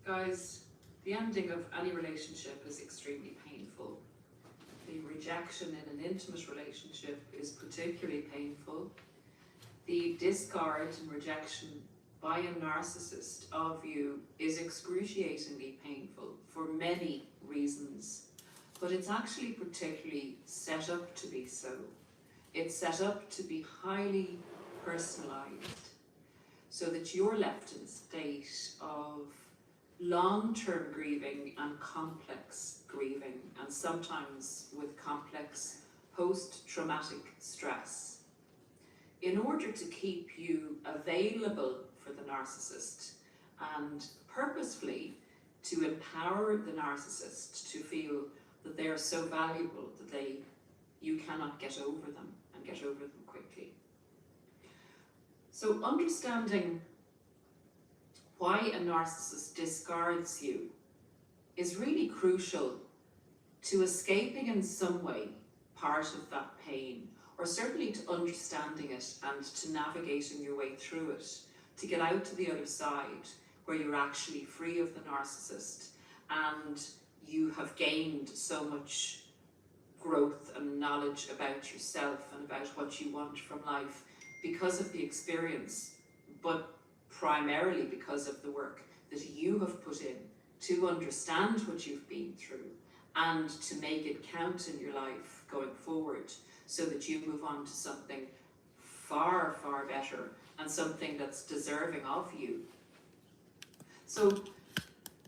Guys, the ending of any relationship is extremely painful. The rejection in an intimate relationship is particularly painful. The discard and rejection by a narcissist of you is excruciatingly painful for many reasons, but it's actually particularly set up to be so. It's set up to be highly personalized so that you're left in a state of long-term grieving and complex grieving, and sometimes with complex post-traumatic stress. In order to keep you available for the narcissist and purposefully to empower the narcissist to feel that they are so valuable that you cannot get over them and get over them quickly. So understanding why a narcissist discards you is really crucial to escaping in some way part of that pain, or certainly to understanding it and to navigating your way through it, to get out to the other side where you're actually free of the narcissist and you have gained so much growth and knowledge about yourself and about what you want from life because of the experience, but primarily because of the work that you have put in to understand what you've been through and to make it count in your life going forward, so that you move on to something far, far better and something that's deserving of you. So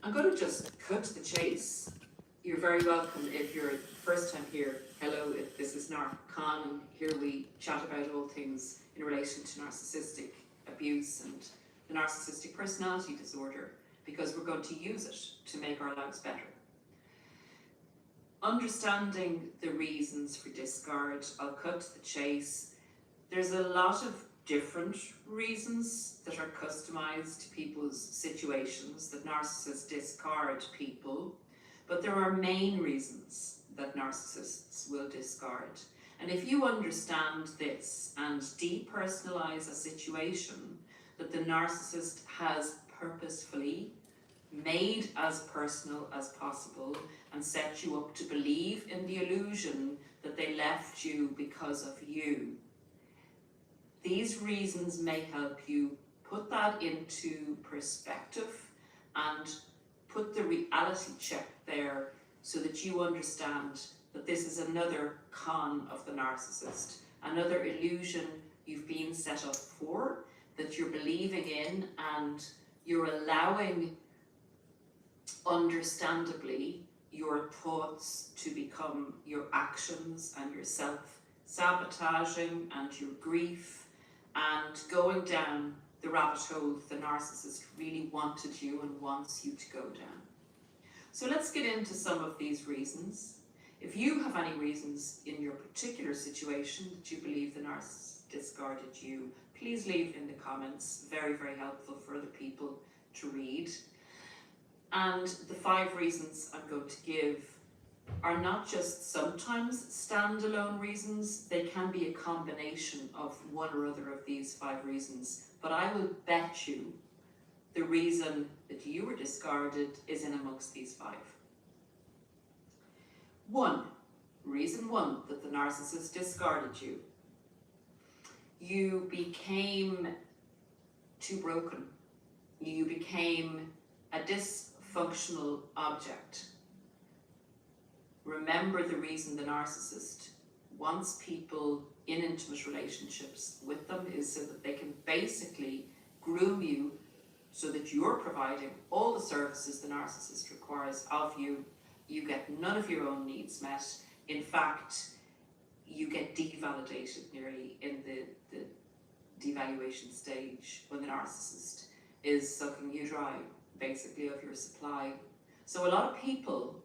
I'm going to just cut to the chase. You're very welcome if you're the first time here. Hello, this is Narc Khan, and here we chat about all things in relation to narcissistic abuse and the narcissistic personality disorder, because we're going to use it to make our lives better. Understanding the reasons for discard, I'll cut to the chase. There's a lot of different reasons that are customized to people's situations that narcissists discard people, but there are main reasons that narcissists will discard. And if you understand this and depersonalize a situation that the narcissist has purposefully made as personal as possible and set you up to believe in the illusion that they left you because of you, these reasons may help you put that into perspective and put the reality check there so that you understand that this is another con of the narcissist, another illusion you've been set up for, that you're believing in, and you're allowing, understandably, your thoughts to become your actions, and your self-sabotaging and your grief, and going down the rabbit hole the narcissist really wanted you and wants you to go down. So let's get into some of these reasons. If you have any reasons in your particular situation that you believe the narcissist discarded you, please leave in the comments. Very, very helpful for other people to read. And the 5 reasons I'm going to give are not just sometimes standalone reasons, they can be a combination of one or other of these 5 reasons, but I will bet you the reason that you were discarded is in amongst these 5. Reason 1 that the narcissist discarded you. You became too broken. You became a dysfunctional object. Remember, the reason the narcissist wants people in intimate relationships with them is so that they can basically groom you so that you're providing all the services the narcissist requires of you. You get none of your own needs met. In fact, you get devalidated nearly in the devaluation stage when the narcissist is sucking you dry, basically, of your supply. So a lot of people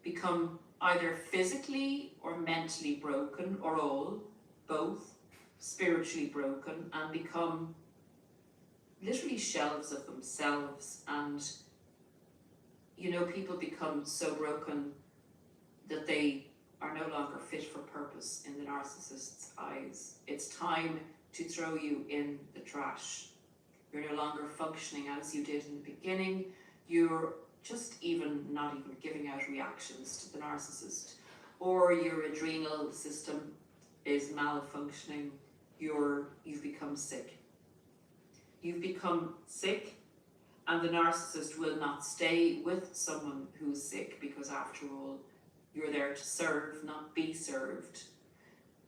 become either physically or mentally broken, or both, spiritually broken, and become literally shells of themselves. And people become so broken that they are no longer fit for purpose in the narcissist's eyes. It's time to throw you in the trash. You're no longer functioning as you did in the beginning. you're just not even giving out reactions to the narcissist, or your adrenal system is malfunctioning, you've become sick. You've become sick, and the narcissist will not stay with someone who's sick, because after all, you're there to serve, not be served.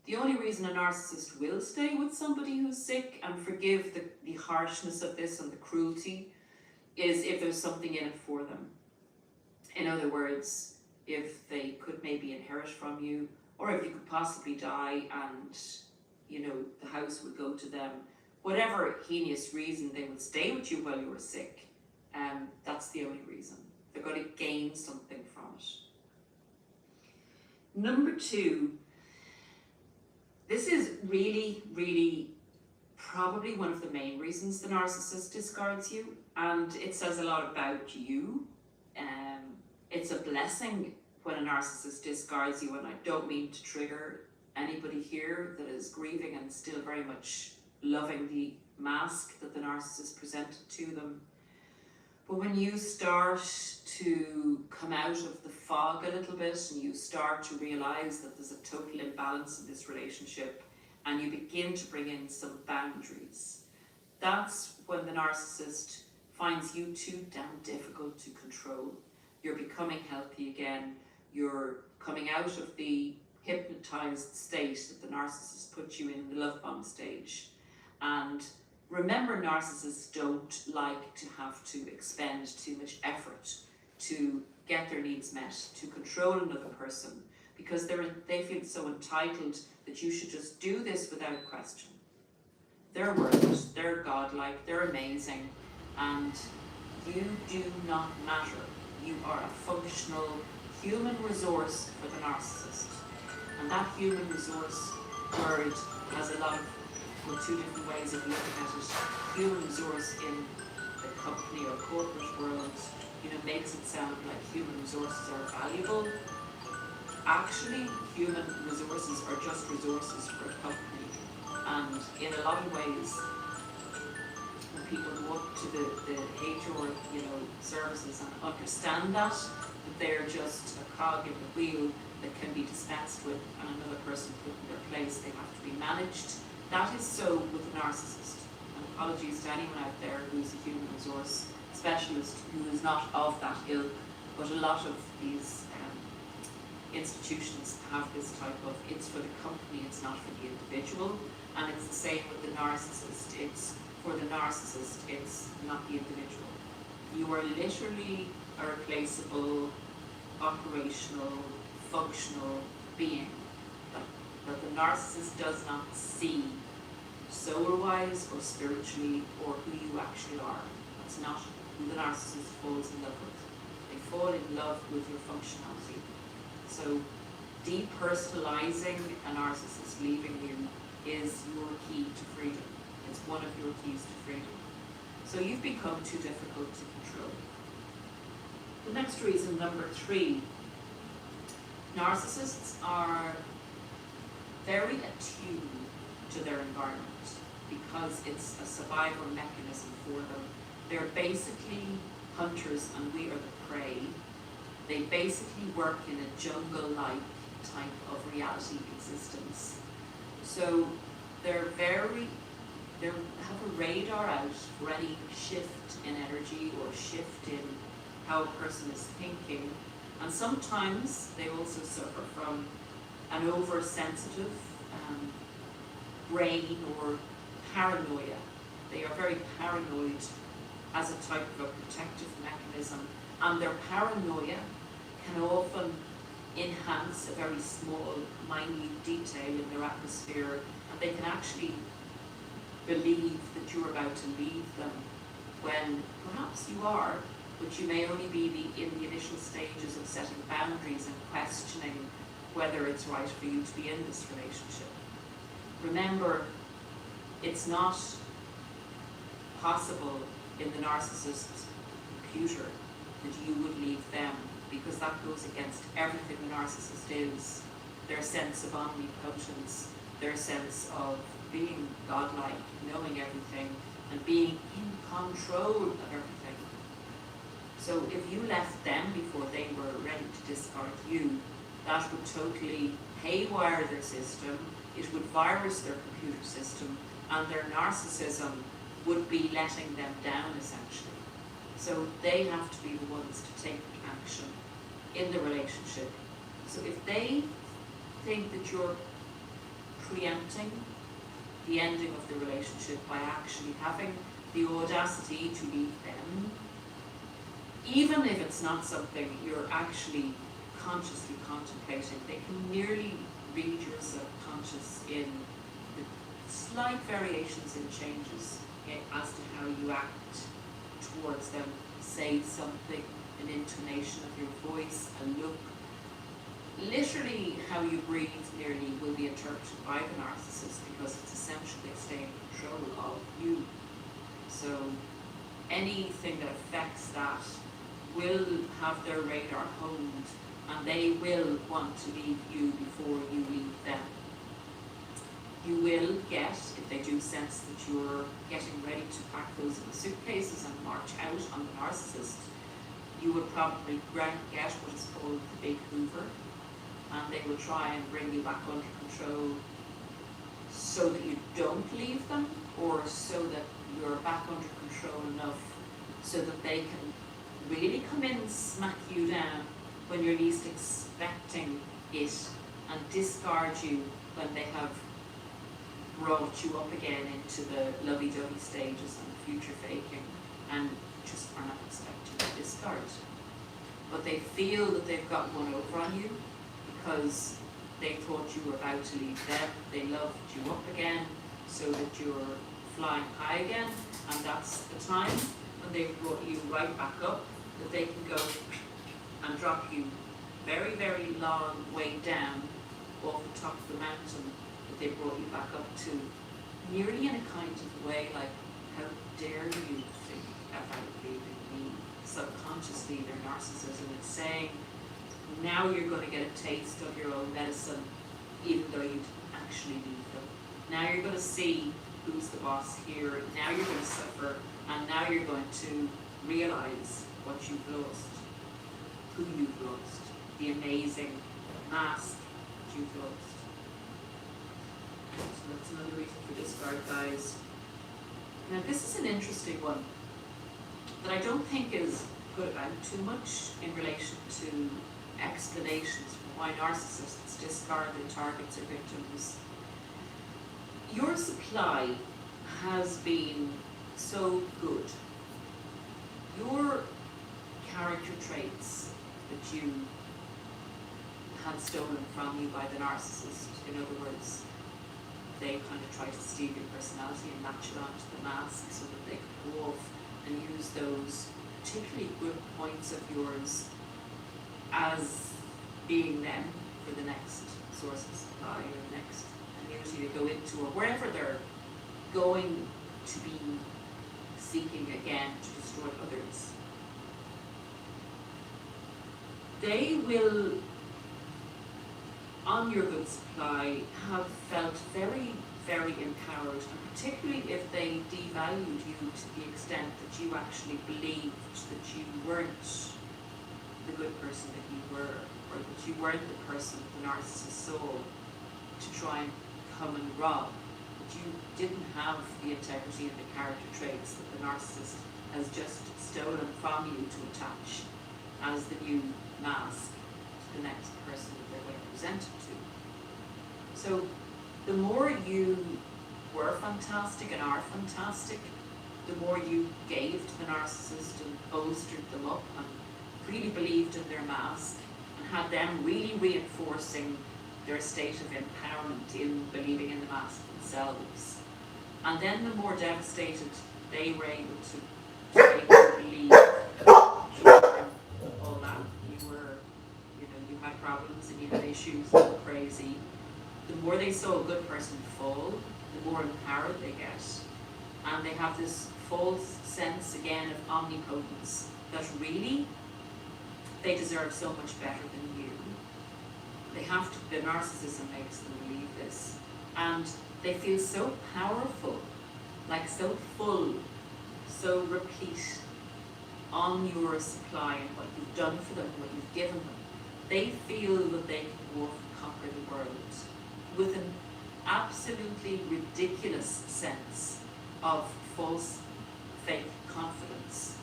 The only reason a narcissist will stay with somebody who's sick and forgive the harshness of this and the cruelty is if there's something in it for them. In other words, if they could maybe inherit from you, or if you could possibly die and, the house would go to them. Whatever heinous reason they would stay with you while you were sick, that's the only reason. They're going to gain something from it. Number 2, this is really, really probably one of the main reasons the narcissist discards you, and it says a lot about you. It's a blessing when a narcissist discards you, and I don't mean to trigger anybody here that is grieving and still very much loving the mask that the narcissist presented to them. But when you start to come out of the fog a little bit, and you start to realize that there's a total imbalance in this relationship, and you begin to bring in some boundaries, that's when the narcissist finds you too damn difficult to control. You're becoming healthy again. You're coming out of the hypnotized state that the narcissist put you in, the love bomb stage. And remember, narcissists don't like to have to expend too much effort to get their needs met, to control another person, because they feel so entitled that you should just do this without question. They're worth it, they're godlike, they're amazing, and you do not matter. You are a functional human resource for the narcissist. And that human resource word has a lot of, two different ways of looking at it. Human resource in the company or corporate world, makes it sound like human resources are valuable. Actually, human resources are just resources for a company. And in a lot of ways, when people go up to the HR, services and understand that they're just a cog in the wheel that can be dispensed with and another person put in their place, they have to be managed. That is so with a narcissist. And apologies to anyone out there who's a human resource specialist who is not of that ilk, but a lot of these institutions have this type of, it's for the company, it's not for the individual. And it's the same with the narcissist. It's for the narcissist, it's not the individual. You are literally a replaceable, operational, functional being that the narcissist does not see soul-wise or spiritually, or who you actually are. That's not who the narcissist falls in love with. They fall in love with your functionality. So depersonalizing a narcissist leaving you is your key to freedom. It's one of your keys to freedom. So you've become too difficult to control. The next reason, number 3, narcissists are very attuned to their environment because it's a survival mechanism for them. They're basically hunters and we are the prey. They basically work in a jungle-like type of reality existence. So they have a radar out for any shift in energy or shift in how a person is thinking. And sometimes they also suffer from an oversensitive brain or paranoia. They are very paranoid as a type of a protective mechanism, and their paranoia can often enhance a very small, minute detail in their atmosphere, and they can actually believe that you're about to leave them when perhaps you are, but you may only be in the initial stages of setting boundaries and questioning whether it's right for you to be in this relationship. Remember, it's not possible in the narcissist's computer that you would leave them, because that goes against everything the narcissist is. Their sense of omnipotence, their sense of being godlike, knowing everything, and being in control of everything. So if you left them before they were ready to discard you, that would totally haywire their system, it would virus their computer system, and their narcissism would be letting them down essentially. So they have to be the ones to take action in the relationship. So if they think that you're preempting the ending of the relationship by actually having the audacity to leave them, even if it's not something you're actually consciously contemplating, they can nearly read your subconscious in the slight variations and changes as to how you act towards them, say something, an intonation of your voice, a look. Literally how you breathe nearly will be interpreted by the narcissist, because it's essentially staying in control of you. So anything that affects that will have their radar honed, and they will want to leave you before you leave them. You will get, if they do sense that you're getting ready to pack those in the suitcases and march out on the narcissist, you would probably get what is called the big Hoover, and they will try and bring you back under control so that you don't leave them, or so that you're back under control enough so that they can really come in and smack you down when you're least expecting it, and discard you when they have brought you up again into the lovey-dovey stages and future faking, and just are not expecting to discard. But they feel that they've got one over on you because they thought you were about to leave them. They loved you up again so that you're flying high again, and that's the time when they've brought you right back up, that they can go and drop you very, very long way down off the top of the mountain that they brought you back up to, nearly in a kind of way like, how dare you think about leaving me? Subconsciously, their narcissism is saying, now you're going to get a taste of your own medicine, even though you didn't actually leave them. Now you're going to see who's the boss here, now you're going to suffer, and now you're going to realize what you've lost, who you've lost, the amazing mask that you've lost. So that's another reason for discard, guys. Now this is an interesting one that I don't think is put about too much in relation to explanations for why narcissists discard their targets or victims. Your supply has been so good. Your character traits that you had stolen from you by the narcissist, in other words, they kind of try to steal your personality and match it onto the mask so that they can go off and use those particularly good points of yours as being them for the next source of supply or the next community to go into, or wherever they're going to be seeking again to destroy others. They will, on your good supply, have felt very, very empowered, and particularly if they devalued you to the extent that you actually believed that you weren't the good person that you were, or that you weren't the person the narcissist saw to try and come and rob, that you didn't have the integrity and the character traits that the narcissist has just stolen from you to attach as the new mask to the next person that they're going to present it to. So the more you were fantastic and are fantastic, the more you gave to the narcissist and bolstered them up and really believed in their mask and had them really reinforcing their state of empowerment in believing in the mask themselves. And then the more devastated they were able to believe all that. You had problems and you had issues and you were crazy. The more they saw a good person fall, the more empowered they get. And they have this false sense again of omnipotence, that really they deserve so much better than you. They have to, the narcissism makes them believe this. And they feel so powerful, like so full, so replete, on your supply and what you've done for them, what you've given them, they feel that they can go off and conquer the world with an absolutely ridiculous sense of false, fake confidence.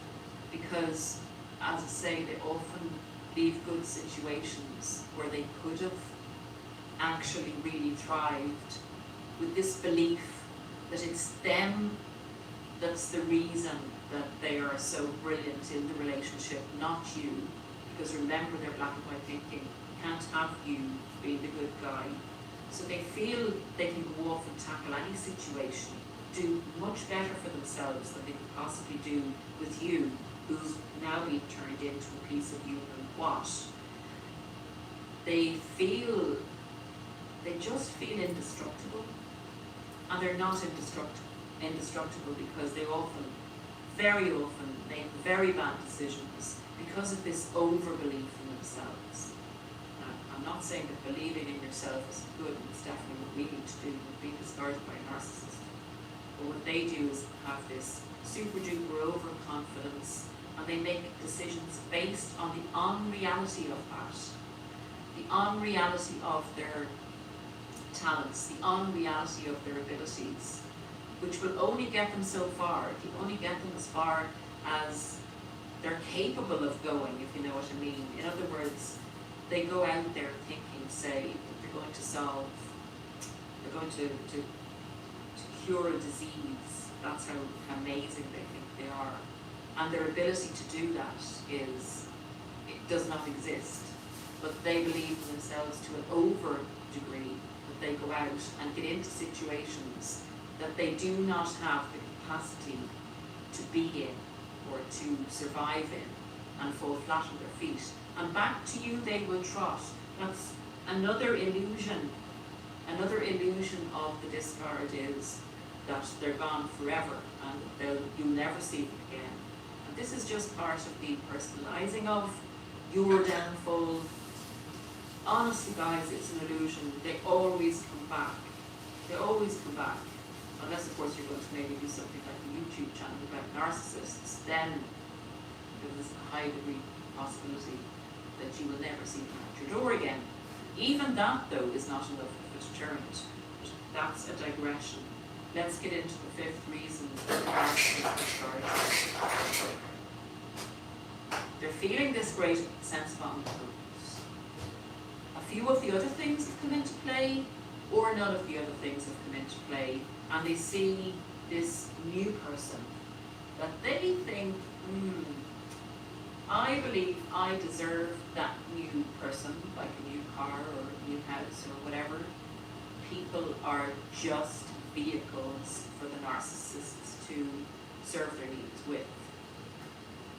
Because, as I say, they often leave good situations where they could have actually really thrived with this belief that it's them that's the reason that they are so brilliant in the relationship, not you. Because remember, their black and white thinking can't have you be the good guy. So they feel they can go off and tackle any situation, do much better for themselves than they could possibly do with you, who's now being turned into a piece of human what. They just feel indestructible, and they're not indestructible because they very often make very bad decisions because of this overbelief in themselves. Now, I'm not saying that believing in yourself is good, and it's definitely what we need to do with being discarded by a narcissist. But what they do is have this super duper overconfidence, and they make decisions based on the unreality of that, the unreality of their talents, the unreality of their abilities, which will only get them so far. It can only get them as far as they're capable of going, if you know what I mean. In other words, they go out there thinking, say, they're going to cure a disease. That's how amazing they think they are. And their ability to do that it does not exist. But they believe in themselves to an over degree, that they go out and get into situations that they do not have the capacity to be in or to survive in, and fall flat on their feet. And back to you they will trot. That's another illusion. Another illusion of the discard is that they're gone forever and you'll never see them again. And this is just part of the personalizing of your downfall. Honestly, guys, it's an illusion. They always come back. They always come back. Unless, of course, you're going to maybe do something like a YouTube channel about narcissists, then there's a high degree possibility that you will never see them at your door again. Even that, though, is not enough of a deterrent. But that's a digression. Let's get into the fifth reason that narcissists discard. They're feeling this great sense of omnipotence. A few of the other things have come into play, or none of the other things have come into play, and they see this new person that they think, I believe I deserve that new person, like a new car or a new house or whatever. People are just vehicles for the narcissists to serve their needs with.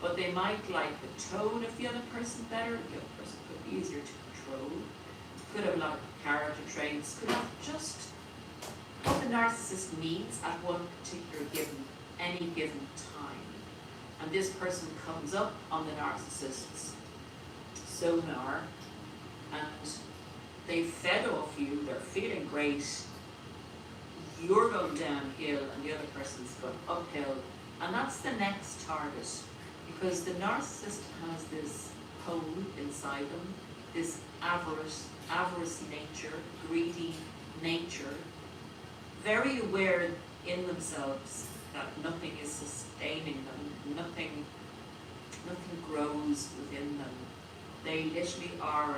But they might like the tone of the other person better. The other person could be easier to control, could have a lot of character traits, could have just what the narcissist needs at one particular any given time. And this person comes up on the narcissist's sonar, and they've fed off you, they're feeling great, you're going downhill and the other person's going uphill, and that's the next target. Because the narcissist has this hole inside them, this avarice nature, greedy nature, very aware in themselves that nothing is sustaining them, nothing grows within them. They literally are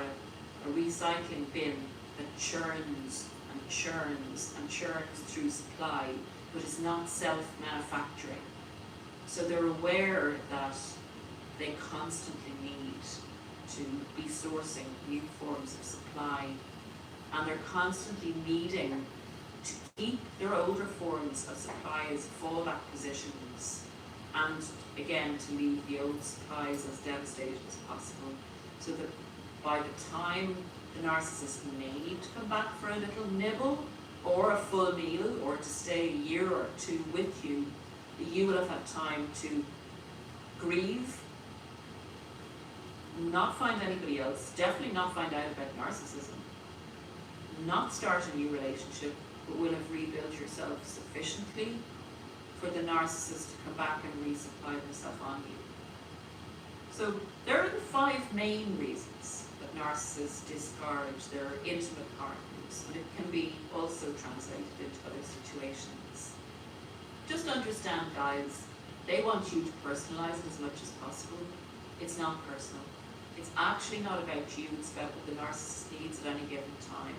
a recycling bin that churns and churns and churns through supply, but is not self-manufacturing. So they're aware that they constantly need to be sourcing new forms of supply, and they're constantly needing to keep their older forms of supply as fallback positions, and again to leave the old supplies as devastated as possible, so that by the time the narcissist may need to come back for a little nibble or a full meal, or to stay a year or two with you, you will have had time to grieve, not find anybody else, definitely not find out about narcissism, not start a new relationship, but will have rebuilt yourself sufficiently for the narcissist to come back and resupply themselves on you. So there are the 5 main reasons that narcissists discourage their intimate partners, and it can be also translated into other situations. Just understand, guys, they want you to personalize it as much as possible. It's not personal. It's actually not about you, it's about what the narcissist needs at any given time.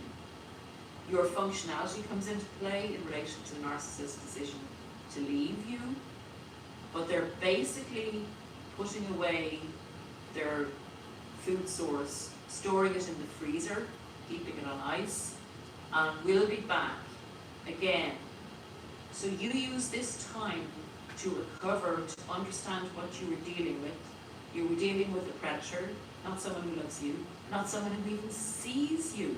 Your functionality comes into play in relation to the narcissist's decision to leave you, but they're basically putting away their food source, storing it in the freezer, keeping it on ice, and will be back again. So you use this time to recover, to understand what you were dealing with. You were dealing with a predator, not someone who loves you, not someone who even sees you,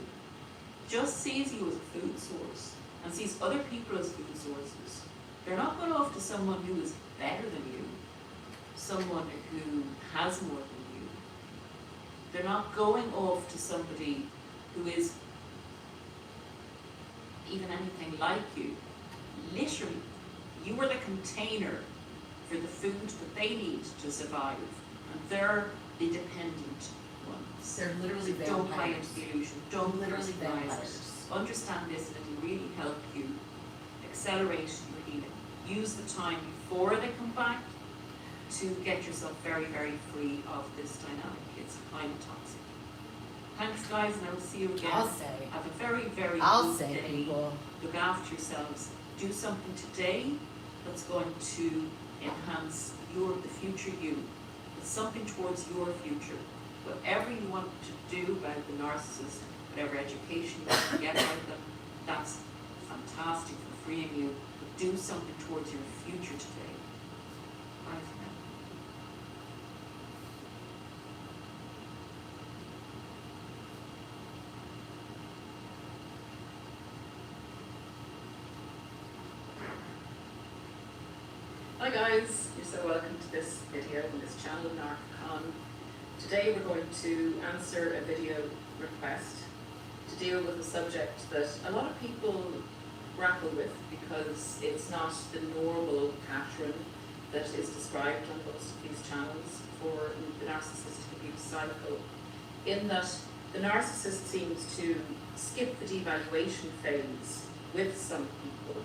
just sees you as a food source and sees other people as food sources. They're not going off to someone who is better than you, someone who has more than you. They're not going off to somebody who is even anything like you. Literally, you are the container for the food that they need to survive, and they're the dependent ones. They're literally So don't buy vampires. into the illusion. Don't Literally personalize it. vampires. Understand this, and it will really help you accelerate your healing. Use the time before they come back to get yourself very, very free of this dynamic. It's highly toxic. Thanks, guys, and I will see you again. I'll say. Have a very, very I'll good say, day. people. Look after yourselves. Do something today that's going to enhance the future you. It's something towards your future. Whatever you want to do about the narcissist, whatever education you want to get out of them, that's fantastic for freeing you. But do something towards your future today. Bye for now. Hi guys, you're so welcome to this video on this channel, Narc. Today we're going to answer a video request to deal with a subject that a lot of people grapple with because it's not the normal pattern that is described on most of these channels for the narcissistic abuse cycle, in that the narcissist seems to skip the devaluation phase with some people,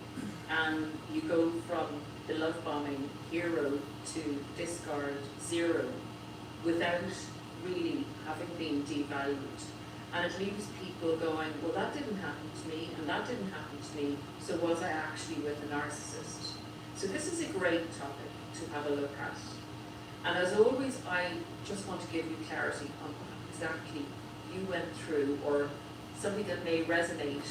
and you go from the love bombing hero to discard zero without really having been devalued. And it leaves people going, well, that didn't happen to me, and that didn't happen to me, so was I actually with a narcissist? So this is a great topic to have a look at. And as always, I just want to give you clarity on what exactly you went through, or something that may resonate,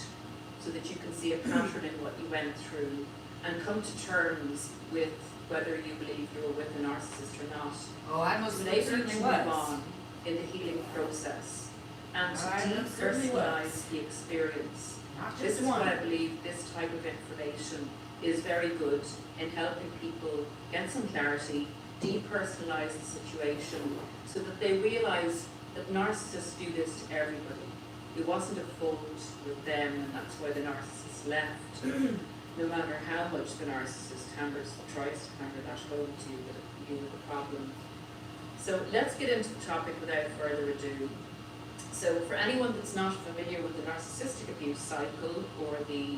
so that you can see a pattern in what you went through and come to terms with whether you believe you were with a narcissist or not. Oh, I most To enable you certainly to was. move on in the healing process and to I most certainly depersonalize was. the experience. Not This just is one. why I believe this type of information is very good in helping people get some clarity, depersonalize the situation, so that they realize that narcissists do this to everybody. It wasn't a fault with them, and that's why the narcissist left. No matter how much the narcissist tries to hammer that home to you, that you were the problem. So let's get into the topic without further ado. So for anyone that's not familiar with the narcissistic abuse cycle, or the